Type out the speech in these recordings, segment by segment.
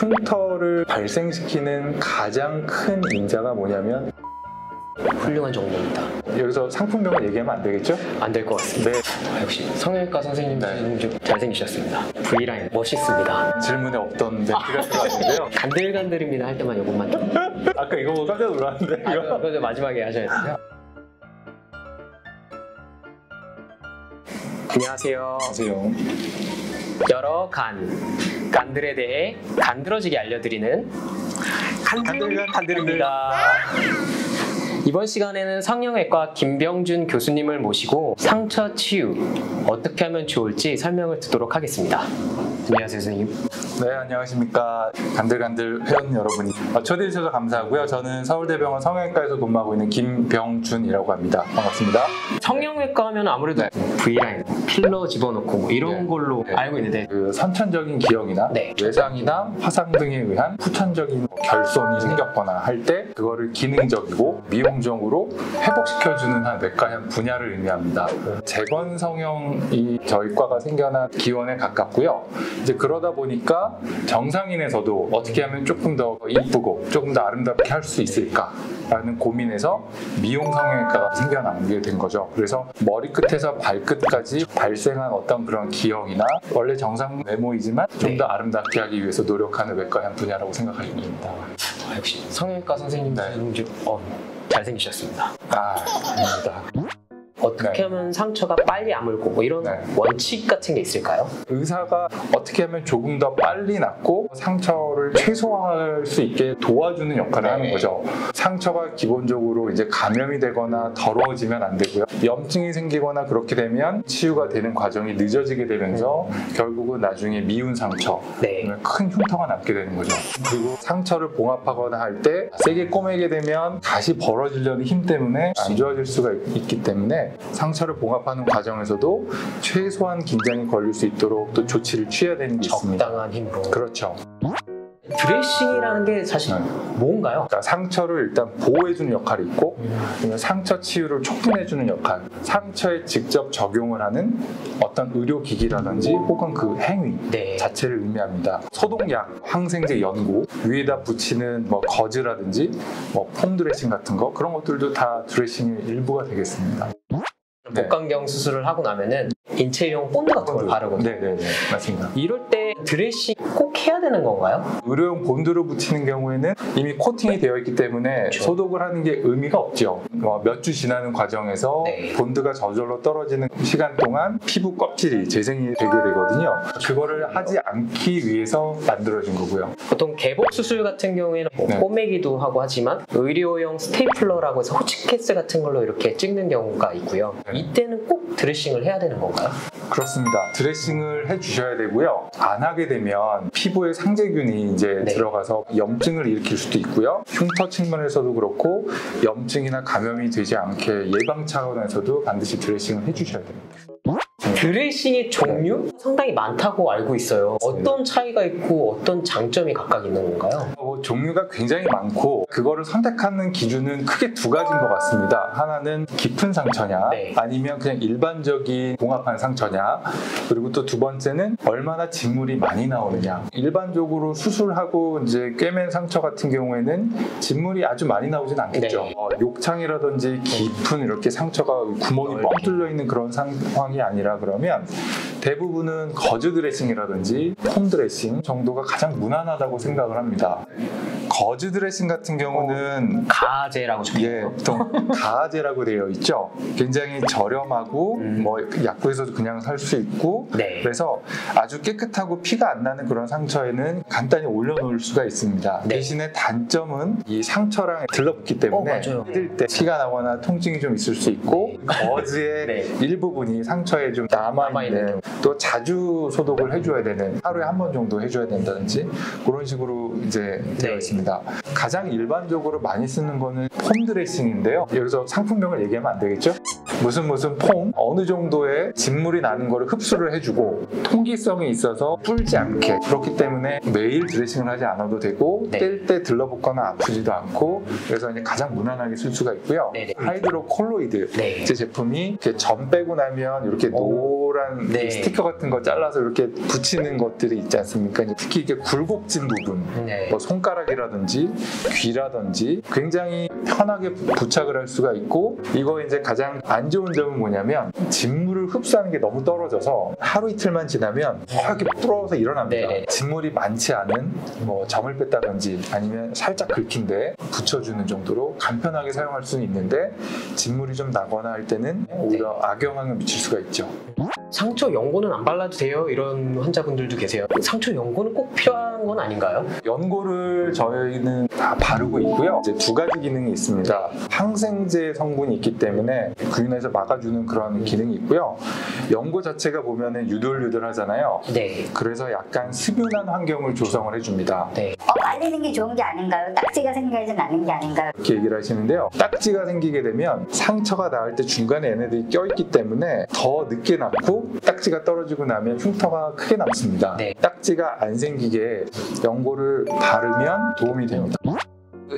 흉터를 발생시키는 가장 큰 인자가 뭐냐면 훌륭한 정보입니다. 여기서 상품명을 얘기하면 안 되겠죠? 안 될 것 같습니다. 네. 역시 성형외과 선생님 네. 좀 잘생기셨습니다. V라인 멋있습니다. 질문에 없던 멘트가 들어갔는데요. 간들간들입니다 할 때만 요것만 좀. 아까 이거 보고 깜짝 놀랐는데 이거. 그거 좀 마지막에 하셔야 돼요. 안녕하세요. 안녕하세요. 여러 간들에 대해 간드러지게 알려드리는 간들입니다. 이번 시간에는 성형외과 김병준 교수님을 모시고 상처 치유 어떻게 하면 좋을지 설명을 듣도록 하겠습니다. 안녕하세요, 선생님. 네, 안녕하십니까. 간들간들 회원 여러분이 초대해 주셔서 감사하고요. 저는 서울대병원 성형외과에서 근무하고 있는 김병준이라고 합니다. 반갑습니다. 성형외과 하면 아무래도 네. V라인, 필러 집어넣고 뭐 이런 네. 걸로 네. 알고 있는데 그 선천적인 기형이나 네. 외상이나 화상 등에 의한 후천적인 결손이 생겼거나 할 때 그거를 기능적이고 미용적으로 회복시켜주는 한 외과형 분야를 의미합니다. 재건 성형이 저희 과가 생겨난 기원에 가깝고요. 이제 그러다 보니까 정상인에서도 어떻게 하면 조금 더 이쁘고 조금 더 아름답게 할 수 있을까라는 고민에서 미용 성형외과가 생겨나게 된 거죠. 그래서 머리끝에서 발끝까지 발생한 어떤 그런 기형이나 원래 정상 외모이지만 좀 더 아름답게 하기 위해서 노력하는 외과형 분야라고 생각하시면 됩니다. 역시 성형외과 선생님 네. 좀 잘생기셨습니다. 아닙니다. 어떻게 네. 하면 상처가 빨리 아물고 뭐 이런 네. 원칙 같은 게 있을까요? 의사가 어떻게 하면 조금 더 빨리 낫고 상처를 최소화할 수 있게 도와주는 역할을 하는 거죠. 상처가 기본적으로 이제 감염이 되거나 더러워지면 안 되고요. 염증이 생기거나 그렇게 되면 치유가 되는 과정이 늦어지게 되면서 결국은 나중에 미운 상처, 네. 큰 흉터가 남게 되는 거죠. 그리고 상처를 봉합하거나 할 때 세게 꼬매게 되면 다시 벌어지려는 힘 때문에 안 좋아질 수가 있기 때문에 상처를 봉합하는 과정에서도 최소한 긴장이 걸릴 수 있도록 또 조치를 취해야 되는 게 있습니다. 적당한 힘으로. 그렇죠. 드레싱이라는 게 사실 네. 뭔가요? 그러니까 상처를 일단 보호해주는 역할이 있고 그러면 상처 치유를 촉진해주는 역할, 상처에 직접 적용을 하는 어떤 의료기기라든지 혹은 그 행위 네. 자체를 의미합니다. 소독약, 항생제 연고, 위에다 붙이는 뭐 거즈라든지 뭐 폼 드레싱 같은 거 그런 것들도 다 드레싱의 일부가 되겠습니다. 네. 복강경 수술을 하고 나면은 인체용 본드 같은 걸 바르거든요. 네네네 맞습니다. 이럴 때 드레싱 꼭 해야 되는 건가요? 의료용 본드를 붙이는 경우에는 이미 코팅이 되어 있기 때문에 그렇죠. 소독을 하는 게 의미가 없죠. 몇 주 지나는 과정에서 네. 본드가 저절로 떨어지는 시간 동안 피부 껍질이 재생이 되게 되거든요. 그거를 하지 않기 위해서 만들어진 거고요. 보통 개복 수술 같은 경우에는 뭐 네. 꼬매기도 하고 하지만 의료용 스테이플러라고 해서 호치케스 같은 걸로 이렇게 찍는 경우가 있고요. 네. 이때는 꼭 드레싱을 해야 되는 건가요? 그렇습니다. 드레싱을 해주셔야 되고요. 안 하게 되면 피부에 상재균이 이제 네. 들어가서 염증을 일으킬 수도 있고요. 흉터 측면에서도 그렇고 염증이나 감염이 되지 않게 예방 차원에서도 반드시 드레싱을 해주셔야 됩니다. 드레싱의 종류 상당히 많다고 알고 있어요. 어떤 차이가 있고 어떤 장점이 각각 있는 건가요? 종류가 굉장히 많고 그거를 선택하는 기준은 크게 두 가지인 것 같습니다. 하나는 깊은 상처냐 네. 아니면 그냥 일반적인 봉합한 상처냐 그리고 또 두 번째는 얼마나 진물이 많이 나오느냐. 일반적으로 수술하고 이제 꿰맨 상처 같은 경우에는 진물이 아주 많이 나오진 않겠죠. 네. 욕창이라든지 깊은 이렇게 상처가 구멍이 뻥 뚫려 있는 그런 상황이 아니라 그러면 대부분은 거즈 드레싱이라든지 폼 드레싱 정도가 가장 무난하다고 생각을 합니다. 거즈 드레싱 같은 경우는 가제라고 예, 보통 가제라고 되어 있죠. 굉장히 저렴하고 뭐 약국에서도 그냥 살 수 있고 네. 그래서 아주 깨끗하고 피가 안 나는 그런 상처에는 간단히 올려놓을 수가 있습니다. 네. 대신에 단점은 이 상처랑 들러붙기 때문에 맞아요. 뜯을 때 피가 나거나 통증이 좀 있을 수 있고 거즈의 네. 일부분이 상처에 좀 남아있는 또 자주 소독을 해줘야 되는 하루에 한 번 정도 해줘야 된다든지 그런 식으로 이제 되어 네. 있습니다. 가장 일반적으로 많이 쓰는 거는 폼 드레싱인데요. 여기서 상품명을 얘기하면 안 되겠죠? 무슨 폼 어느 정도의 진물이 나는 거를 흡수를 해주고 통기성이 있어서 불지 않게 그렇기 때문에 매일 드레싱을 하지 않아도 되고 네. 뗄 때 들러붙거나 아프지도 않고 그래서 이제 가장 무난하게 쓸 수가 있고요. 네네. 하이드로 콜로이드 네. 제 제품이 이렇게 점 빼고 나면 이렇게 동그란 네. 스티커 같은 거 잘라서 이렇게 붙이는 것들이 있지 않습니까? 특히 이게 굴곡진 부분, 네. 뭐 손가락이라든지 귀라든지 굉장히 편하게 부착을 할 수가 있고, 이거 이제 가장 안 좋은 점은 뭐냐면 진물을 흡수하는 게 너무 떨어져서 하루 이틀만 지나면 이렇게 불어서 일어납니다. 네. 진물이 많지 않은 뭐 점을 뺐다든지 아니면 살짝 긁힌데 붙여주는 정도로 간편하게 사용할 수는 있는데, 진물이 좀 나거나 할 때는 오히려 악영향을 미칠 수가 있죠. 상처 연고는 안 발라도 돼요? 이런 환자분들도 계세요. 상처 연고는 꼭 필요한 건 아닌가요? 연고를 저희는 다 바르고 있고요. 이제 두 가지 기능이 있습니다. 항생제 성분이 있기 때문에 균에서 막아주는 그런 기능이 있고요. 연고 자체가 보면은 유들유들하잖아요. 네. 그래서 약간 습윤한 환경을 조성을 해줍니다. 네. 말리는 게 좋은 게 아닌가요? 딱지가 생기지 않는 게 아닌가요? 이렇게 얘기를 하시는데요. 딱지가 생기게 되면 상처가 나을 때 중간에 얘네들이 껴있기 때문에 더 늦게 남고, 딱지가 떨어지고 나면 흉터가 크게 남습니다. 네. 딱지가 안 생기게 연고를 바르면 도움이 됩니다.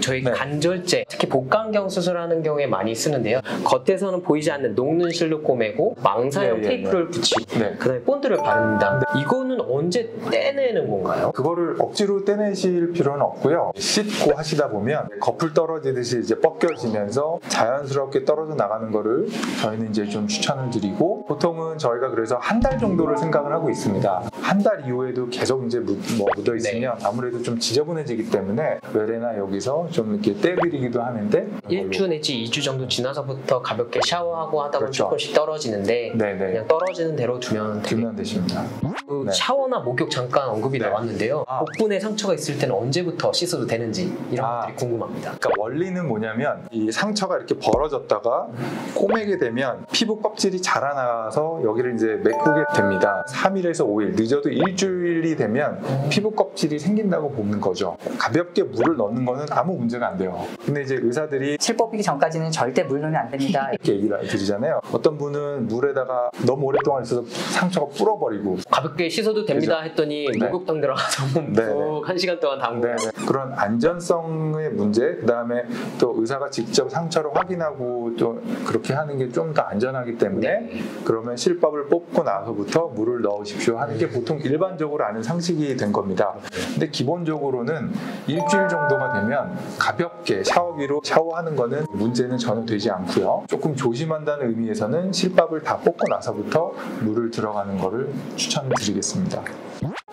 저희 네. 간절제, 특히 복강경 수술하는 경우에 많이 쓰는데요. 겉에서는 보이지 않는 녹는 실로 꼬매고 망사형 네, 테이프를 붙이고 네. 그다음에 본드를 바릅니다. 이거는 언제 떼내는 건가요? 그거를 억지로 떼내실 필요는 없고요. 씻고 하시다 보면 거풀 떨어지듯이 이제 벗겨지면서 자연스럽게 떨어져 나가는 거를 저희는 이제 좀 추천을 드리고, 보통은 저희가 그래서 한 달 정도를 생각을 하고 있습니다. 한 달 이후에도 계속 이제 묻어 있으면 아무래도 좀 지저분해지기 때문에 외래나 여기서 좀 이렇게 떼드리기도 하는데, 1주 내지 2주 정도 지나서부터 가볍게 샤워하고 하다 보면 그렇죠. 조금씩 떨어지는데 네네 그냥 떨어지는 대로 두면 두면 되십니다. 그 네. 샤워나 목욕 잠깐 언급이 네. 나왔는데요. 아. 복부에 상처가 있을 때는 언제부터 씻어도 되는지 이런 것들이 궁금합니다. 그러니까 원리는 뭐냐면, 이 상처가 이렇게 벌어졌다가 꼬매게 되면 피부 껍질이 자라나서 여기를 이제 메꾸게 됩니다. 3일에서 5일, 늦어도 일주일이 되면 피부 껍질이 생긴다고 보는 거죠. 가볍게 물을 넣는 거는 아무 문제가 안 돼요. 근데 이제 의사들이 실법이기 전까지는 절대 물 넣으면 안 됩니다. 이렇게 얘기를 드리잖아요. 어떤 분은 물에다가 너무 오랫동안 있어서 상처가 불어버리고, 가볍게 씻어도 됩니다 했더니 네. 목욕탕 들어가서 네, 푹 1시간 동안 담그고 그런 안전성의 문제, 그 다음에 또 의사가 직접 상처를 확인하고 또 그렇게 하는 게 좀 더 안전하기 때문에 네. 그러면 실밥을 뽑고 나서부터 물을 넣으십시오 하는 게 보통 일반적으로 아는 상식이 된 겁니다. 근데 기본적으로는 일주일 정도가 되면 가볍게 샤워기로 샤워하는 거는 문제는 전혀 되지 않고요. 조금 조심한다는 의미에서는 실밥을 다 뽑고 나서부터 물을 들어가는 거를 추천드리겠습니다.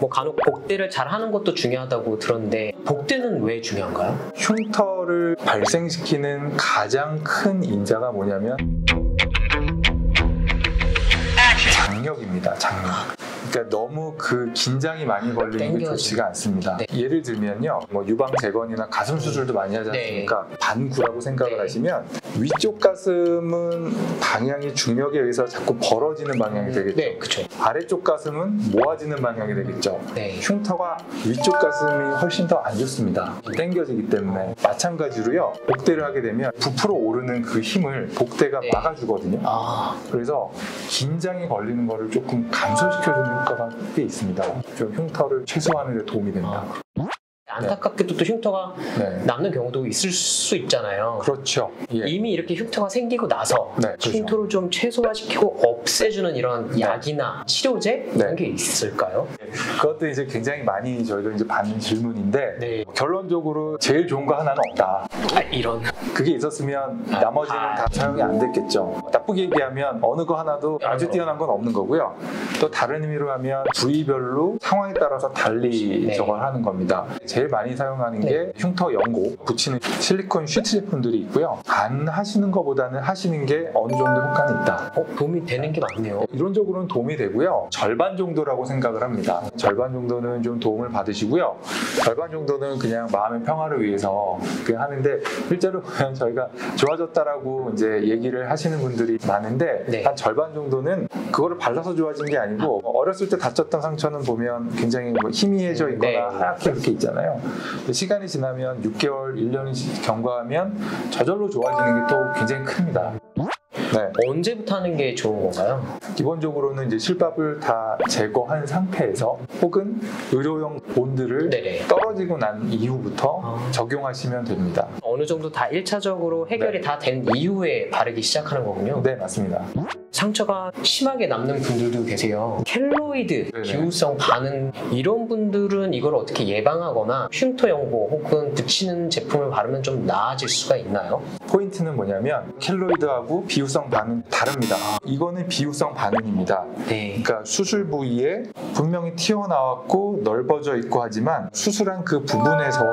뭐 간혹 복대를 잘 하는 것도 중요하다고 들었는데 복대는 왜 중요한가요? 흉터를 발생시키는 가장 큰 인자가 뭐냐면 장력입니다. 장력. 그러니까 너무 그 긴장이 많이 걸리는 게 땡겨지죠. 좋지가 않습니다. 네. 예를 들면요, 뭐 유방 재건이나 가슴 수술도 많이 하지 않습니까? 반구라고 생각을 네. 하시면 위쪽 가슴은 방향이 중력에 의해서 자꾸 벌어지는 방향이 되겠죠. 네, 그렇죠. 아래쪽 가슴은 모아지는 방향이 되겠죠. 네. 흉터가 위쪽 가슴이 훨씬 더 안 좋습니다. 당겨지기 때문에. 마찬가지로요, 복대를 하게 되면 부풀어 오르는 그 힘을 복대가 네. 막아주거든요. 아, 그래서 긴장이 걸리는 거를 조금 감소시켜주는 효과가 꽤 있습니다. 좀 흉터를 최소화하는 데 도움이 됩니다. 안타깝게도 또 흉터가 네. 남는 경우도 있을 수 있잖아요. 그렇죠. 예. 이미 이렇게 흉터가 생기고 나서 네, 그렇죠. 흉터를 좀 최소화시키고 없애주는 이런 약이나 치료제 이런 게 있을까요? 그것도 이제 굉장히 많이 저희도 이제 받는 질문인데, 네. 결론적으로 제일 좋은 거 하나는 없다. 아, 이런. 그게 있었으면 나머지는 다 사용이 안 됐겠죠. 나쁘게 얘기하면 어느 거 하나도 아주 뛰어난 건 없는 거고요. 또 다른 의미로 하면 부위별로 상황에 따라서 달리 네. 저걸 하는 겁니다. 제일 많이 사용하는 게 흉터 연고 붙이는 실리콘 슈트 제품들이 있고요. 안 하시는 것보다는 하시는 게 어느 정도 효과는 있다. 도움이 되는 게 많네요. 이론적으로는 도움이 되고요. 절반 정도라고 생각을 합니다. 절반 정도는 좀 도움을 받으시고요. 절반 정도는 그냥 마음의 평화를 위해서 그냥 하는데, 실제로 보면 저희가 좋아졌다라고 이제 얘기를 하시는 분들이 많은데, 네. 한 절반 정도는 그거를 발라서 좋아진 게 아니고, 어렸을 때 다쳤던 상처는 보면 굉장히 뭐 희미해져 있거나 네. 하얗게 이렇게 있잖아요. 근데 시간이 지나면 6개월, 1년이 경과하면 저절로 좋아지는 게 또 굉장히 큽니다. 네. 언제부터 하는 게 좋은 건가요? 기본적으로는 이제 실밥을 다 제거한 상태에서 혹은 의료용 본드를 네네. 떨어지고 난 이후부터 아. 적용하시면 됩니다. 어느 정도 다 1차적으로 해결이 네. 다 된 이후에 바르기 시작하는 거군요. 네, 맞습니다. 상처가 심하게 남는 분들도 계세요. 켈로이드, 네네. 기후성 반응 이런 분들은 이걸 어떻게 예방하거나 흉터 연고 혹은 붙이는 제품을 바르면 좀 나아질 수가 있나요? 포인트는 뭐냐면 켈로이드하고 비후성 반응 다릅니다. 이거는 비후성 반응입니다. 네. 그러니까 수술 부위에 분명히 튀어나왔고 넓어져 있고 하지만 수술한 그 부분에서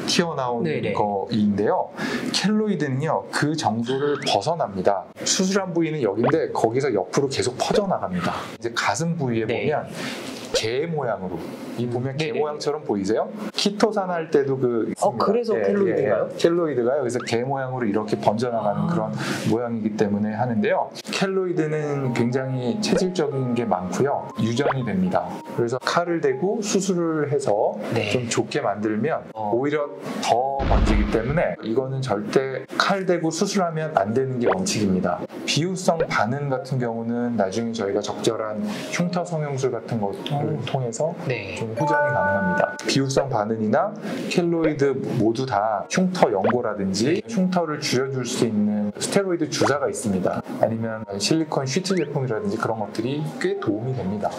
튀어나온 네네. 거인데요. 켈로이드는요, 그 정도를 벗어납니다. 수술한 부위는 여기인데 거기서 옆으로 계속 퍼져나갑니다. 이제 가슴 부위에 네. 보면 개 모양으로 이 보면 개 네네. 모양처럼 보이세요? 키토산 할 때도 그 있습니다. 그래서 켈로이드인가요? 켈로이드가요. 그래서 개 모양으로 이렇게 번져나가는 그런 모양이기 때문에 하는데요. 켈로이드는 굉장히 체질적인 게 많고요. 유전이 됩니다. 그래서 칼을 대고 수술을 해서 네. 좀 좋게 만들면 오히려 더 번지기 때문에 이거는 절대 칼 대고 수술하면 안 되는 게 원칙입니다. 비후성 반응 같은 경우는 나중에 저희가 적절한 흉터 성형술 같은 것을 통해서 네. 좀 호전이 가능합니다. 비후성 반응이나 켈로이드 모두 다 흉터 연고라든지 흉터를 줄여줄 수 있는 스테로이드 주사가 있습니다. 아니면 실리콘 시트 제품이라든지 그런 것들이 꽤 도움이 됩니다.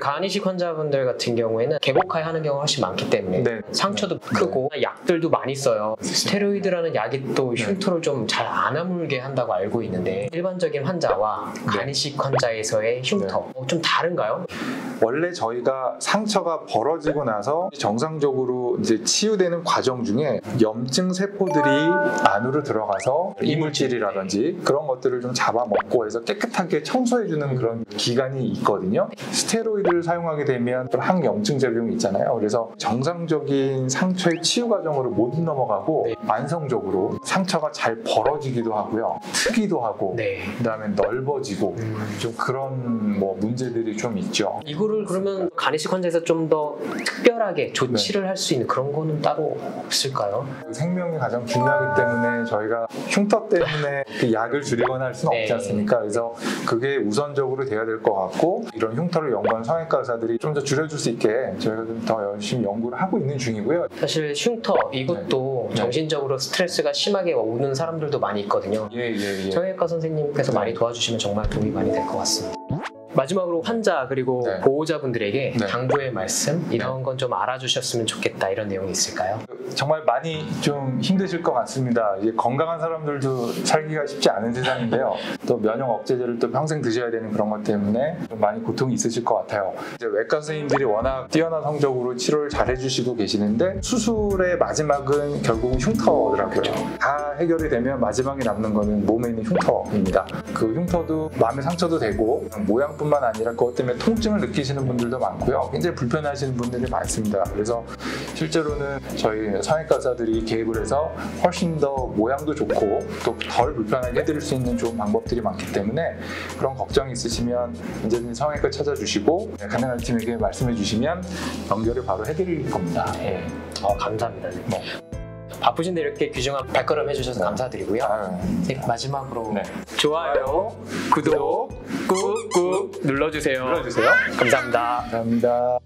간이식 환자분들 같은 경우에는 개복하에 하는 경우가 훨씬 많기 때문에 네. 상처도 크고 약들도 많이 써요. 스테로이드라는 약이 또 네. 흉터를 좀 잘 안 아물게 한다고 알고 있는데 일반적인 환자와 간이식 환자에서의 흉터 좀 다른가요? 원래 저희가 상처가 벌어지고 나서 정상적으로 이제 치유되는 과정 중에 염증 세포들이 안으로 들어가서 이물질이라든지 그런 것들을 좀 잡아먹고 해서 깨끗하게 청소해주는 그런 기간이 있거든요. 스테로이드를 사용하게 되면 또 항염증 작용이 있잖아요. 그래서 정상적인 상처의 치유 과정으로 못 넘어가고 만성적으로 상처가 잘 벌어지기도 하고요. 트기도 하고 네. 그다음에 넓어지고 좀 그런 뭐 문제들이 좀 있죠. 이거를 그러면 간이식 환자에서 좀 더 특별하게 조치를 할 수 있는 그런 거는 따로 없을까요? 생명이 가장 중요하기 때문에 저희가 흉터 때문에 그 약을 줄이거나 할 수는 네. 없지 않습니까? 그래서 그게 우선적으로 돼야 될 것 같고 이런 흉터를 연구한 성형외과 의사들이 좀 더 줄여줄 수 있게 저희가 좀 더 열심히 연구를 하고 있는 중이고요. 사실 흉터 이것도 네. 정신적으로 스트레스가 심하게 오는 사람들도 많이 있거든요. 예. 성형외과 선생님께서 네. 많이 도와주시면 정말 도움이 많이 될 것 같습니다. 마지막으로 환자 그리고 네. 보호자분들에게 네. 당부의 말씀 이런 건 좀 알아주셨으면 좋겠다 이런 내용이 있을까요? 정말 많이 좀 힘드실 것 같습니다. 이제 건강한 사람들도 살기가 쉽지 않은 세상인데요. 또 면역 억제제를 또 평생 드셔야 되는 그런 것 때문에 좀 많이 고통이 있으실 것 같아요. 이제 외과 선생님들이 워낙 뛰어난 성적으로 치료를 잘 해주시고 계시는데 수술의 마지막은 결국은 흉터더라고요. 다 해결이 되면 마지막에 남는 거는 몸에 있는 흉터입니다. 그 흉터도 마음의 상처도 되고 모양뿐만 아니라 그것 때문에 통증을 느끼시는 분들도 많고요. 굉장히 불편해하시는 분들이 많습니다. 그래서 실제로는 저희 성형외과 의사들이 개입을 해서 훨씬 더 모양도 좋고 또 덜 불편하게 해드릴 수 있는 좋은 방법들이 많기 때문에 그런 걱정이 있으시면 언제든지 성형외과 찾아주시고 가능한 팀에게 말씀해 주시면 연결을 바로 해드릴 겁니다. 네. 감사합니다. 네. 바쁘신데 이렇게 귀중한 발걸음 해주셔서 감사드리고요. 네, 마지막으로 네. 좋아요, 구독 꾹꾹 눌러주세요. 눌러주세요. 감사합니다. 감사합니다.